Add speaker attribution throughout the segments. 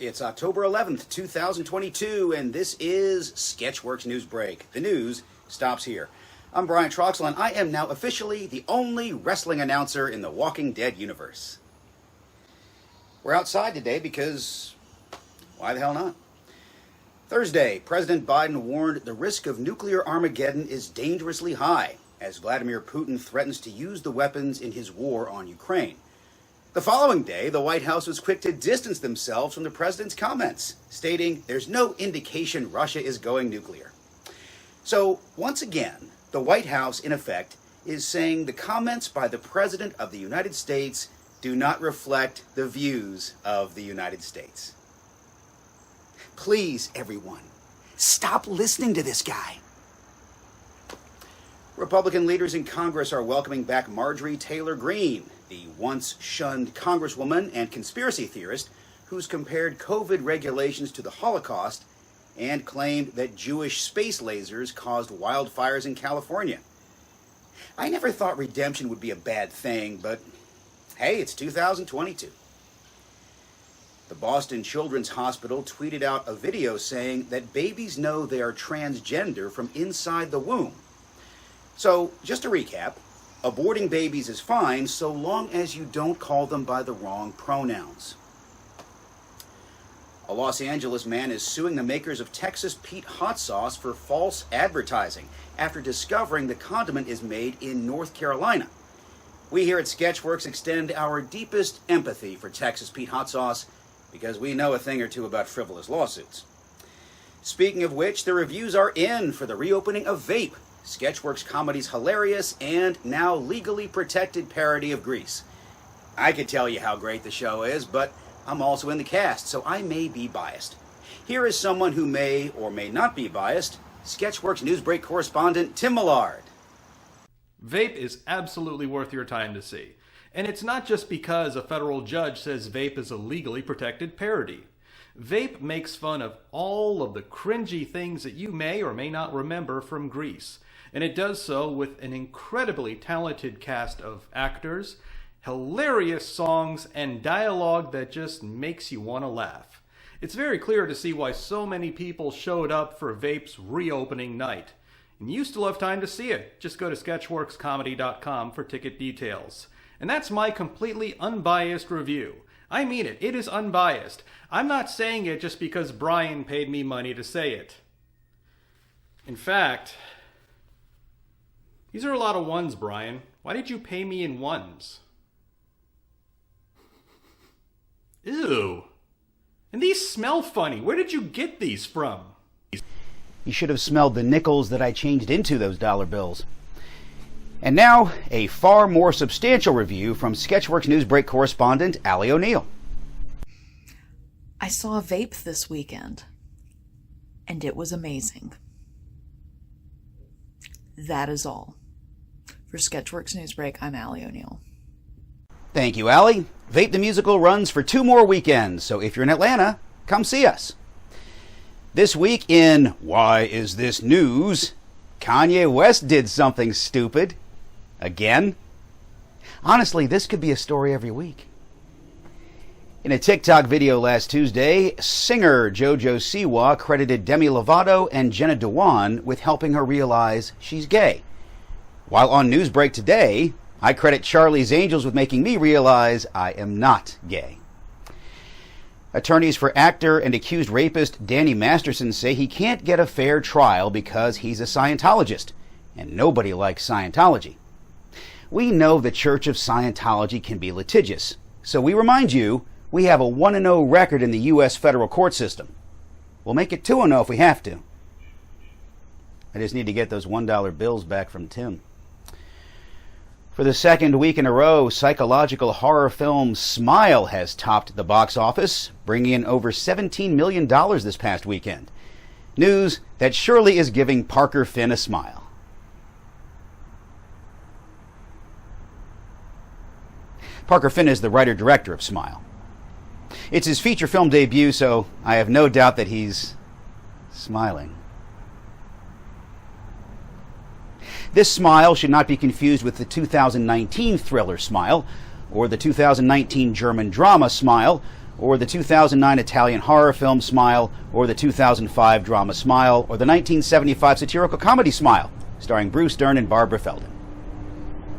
Speaker 1: It's October 11th, 2022, and this is Sketchworks NewsBrake. The news stops here. I'm Brian Troxel, and I am now officially the only wrestling announcer in the Walking Dead universe. We're outside today because why the hell not? Thursday, President Biden warned the risk of nuclear Armageddon is dangerously high as Vladimir Putin threatens to use the weapons in his war on Ukraine. The following day, the White House was quick to distance themselves from the president's comments, stating there's no indication Russia is going nuclear. So, once again, the White House, in effect, is saying the comments by the President of the United States do not reflect the views of the United States. Please, everyone, stop listening to this guy. Republican leaders in Congress are welcoming back Marjorie Taylor Greene, the once shunned congresswoman and conspiracy theorist who's compared COVID regulations to the Holocaust and claimed that Jewish space lasers caused wildfires in California. I never thought redemption would be a bad thing, but hey, it's 2022. The Boston Children's Hospital tweeted out a video saying that babies know they are transgender from inside the womb. So, just to recap, aborting babies is fine so long as you don't call them by the wrong pronouns. A Los Angeles man is suing the makers of Texas Pete hot sauce for false advertising after discovering the condiment is made in North Carolina. We here at Sketchworks extend our deepest empathy for Texas Pete hot sauce because we know a thing or two about frivolous lawsuits. Speaking of which, the reviews are in for the reopening of Vape, Sketchworks Comedy's hilarious and now legally protected parody of Grease. I could tell you how great the show is, but I'm also in the cast, so I may be biased. Here is someone who may or may not be biased, Sketchworks NewsBrake correspondent Tim Millard.
Speaker 2: Vape is absolutely worth your time to see. And it's not just because a federal judge says vape is a legally protected parody. Vape makes fun of all of the cringy things that you may or may not remember from Grease. And it does so with an incredibly talented cast of actors, hilarious songs, and dialogue that just makes you want to laugh. It's very clear to see why so many people showed up for Vape's reopening night. And you still have time to see it. Just go to sketchworkscomedy.com for ticket details. And that's my completely unbiased review. I mean it. It is unbiased. I'm not saying it just because Brian paid me money to say it. In fact, these are a lot of ones, Brian. Why did you pay me in ones? Ew. And these smell funny. Where did you get these from?
Speaker 1: You should have smelled the nickels that I changed into those dollar bills. And now, a far more substantial review from Sketchworks NewsBrake correspondent Allie O'Neill.
Speaker 3: I saw a vape this weekend, and it was amazing. That is all. For Sketchworks NewsBrake, I'm Allie O'Neill.
Speaker 1: Thank you, Allie. Vape the Musical runs for 2 more weekends, so if you're in Atlanta, come see us. This week in Why Is This News? Kanye West did something stupid. Again? Honestly, this could be a story every week. In a TikTok video last Tuesday, singer JoJo Siwa credited Demi Lovato and Jenna Dewan with helping her realize she's gay. While on NewsBrake today, I credit Charlie's Angels with making me realize I am not gay. Attorneys for actor and accused rapist Danny Masterson say he can't get a fair trial because he's a Scientologist, and nobody likes Scientology. We know the Church of Scientology can be litigious, so we remind you we have a 1-0 record in the U.S. federal court system. We'll make it 2-0 if we have to. I just need to get those $1 bills back from Tim. For the second week in a row, psychological horror film Smile has topped the box office, bringing in over $17 million this past weekend. News that surely is giving Parker Finn a smile. Parker Finn is the writer-director of Smile. It's his feature film debut, so I have no doubt that he's smiling. This Smile should not be confused with the 2019 thriller Smile, or the 2019 German drama Smile, or the 2009 Italian horror film Smile, or the 2005 drama Smile, or the 1975 satirical comedy Smile, starring Bruce Dern and Barbara Feldon.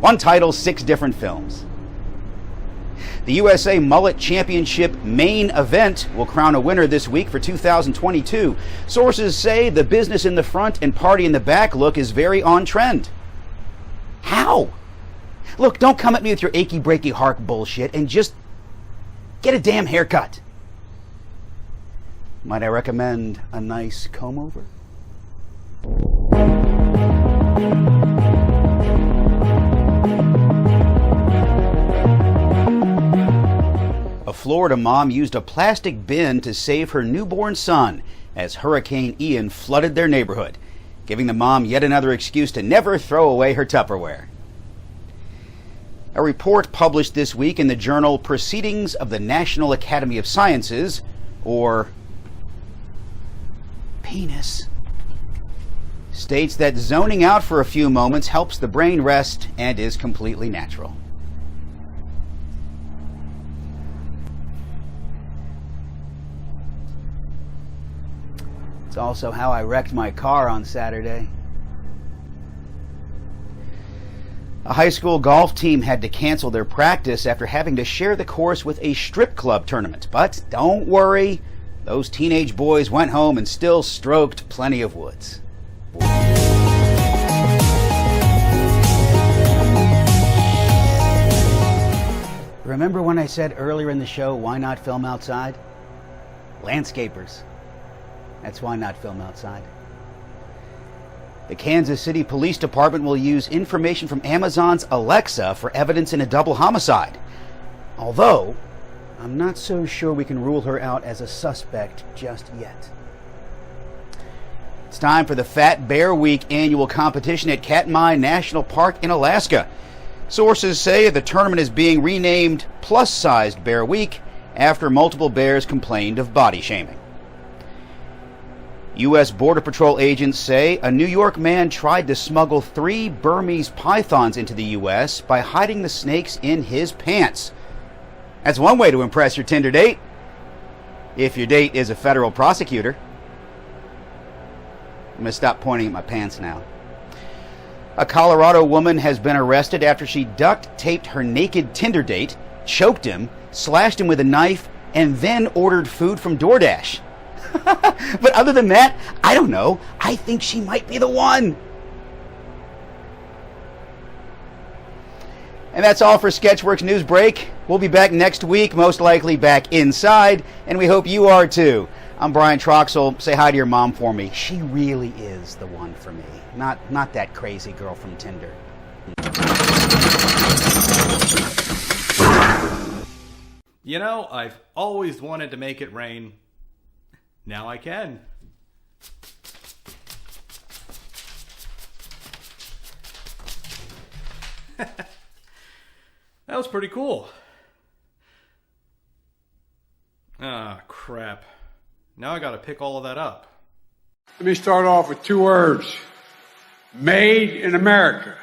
Speaker 1: One title, 6 different films. The USA Mullet Championship main event will crown a winner this week for 2022. Sources say the business in the front and party in the back look is very on trend. How? Look, don't come at me with your achy breaky heart bullshit and just get a damn haircut. Might I recommend a nice comb over? A Florida mom used a plastic bin to save her newborn son as Hurricane Ian flooded their neighborhood, giving the mom yet another excuse to never throw away her Tupperware. A report published this week in the journal Proceedings of the National Academy of Sciences, or penis, states that zoning out for a few moments helps the brain rest and is completely natural. It's also how I wrecked my car on Saturday. A high school golf team had to cancel their practice after having to share the course with a strip club tournament. But don't worry, those teenage boys went home and still stroked plenty of woods. Remember when I said earlier in the show, why not film outside? Landscapers. That's why not film outside. The Kansas City Police Department will use information from Amazon's Alexa for evidence in a double homicide. Although, I'm not so sure we can rule her out as a suspect just yet. It's time for the Fat Bear Week annual competition at Katmai National Park in Alaska. Sources say the tournament is being renamed Plus-Sized Bear Week after multiple bears complained of body shaming. U.S. Border Patrol agents say a New York man tried to smuggle 3 Burmese pythons into the U.S. by hiding the snakes in his pants. That's one way to impress your Tinder date, if your date is a federal prosecutor. I'm going to stop pointing at my pants now. A Colorado woman has been arrested after she duct taped her naked Tinder date, choked him, slashed him with a knife, and then ordered food from DoorDash. But other than that, I don't know. I think she might be the one. And that's all for Sketchworks NewsBrake. We'll be back next week, most likely back inside, and we hope you are too. I'm Brian Troxel. Say hi to your mom for me. She really is the one for me. Not that crazy girl from Tinder.
Speaker 2: You know, I've always wanted to make it rain. Now I can. That was pretty cool. Ah, crap. Now I gotta pick all of that up.
Speaker 4: Let me start off with 2 words. Made in America.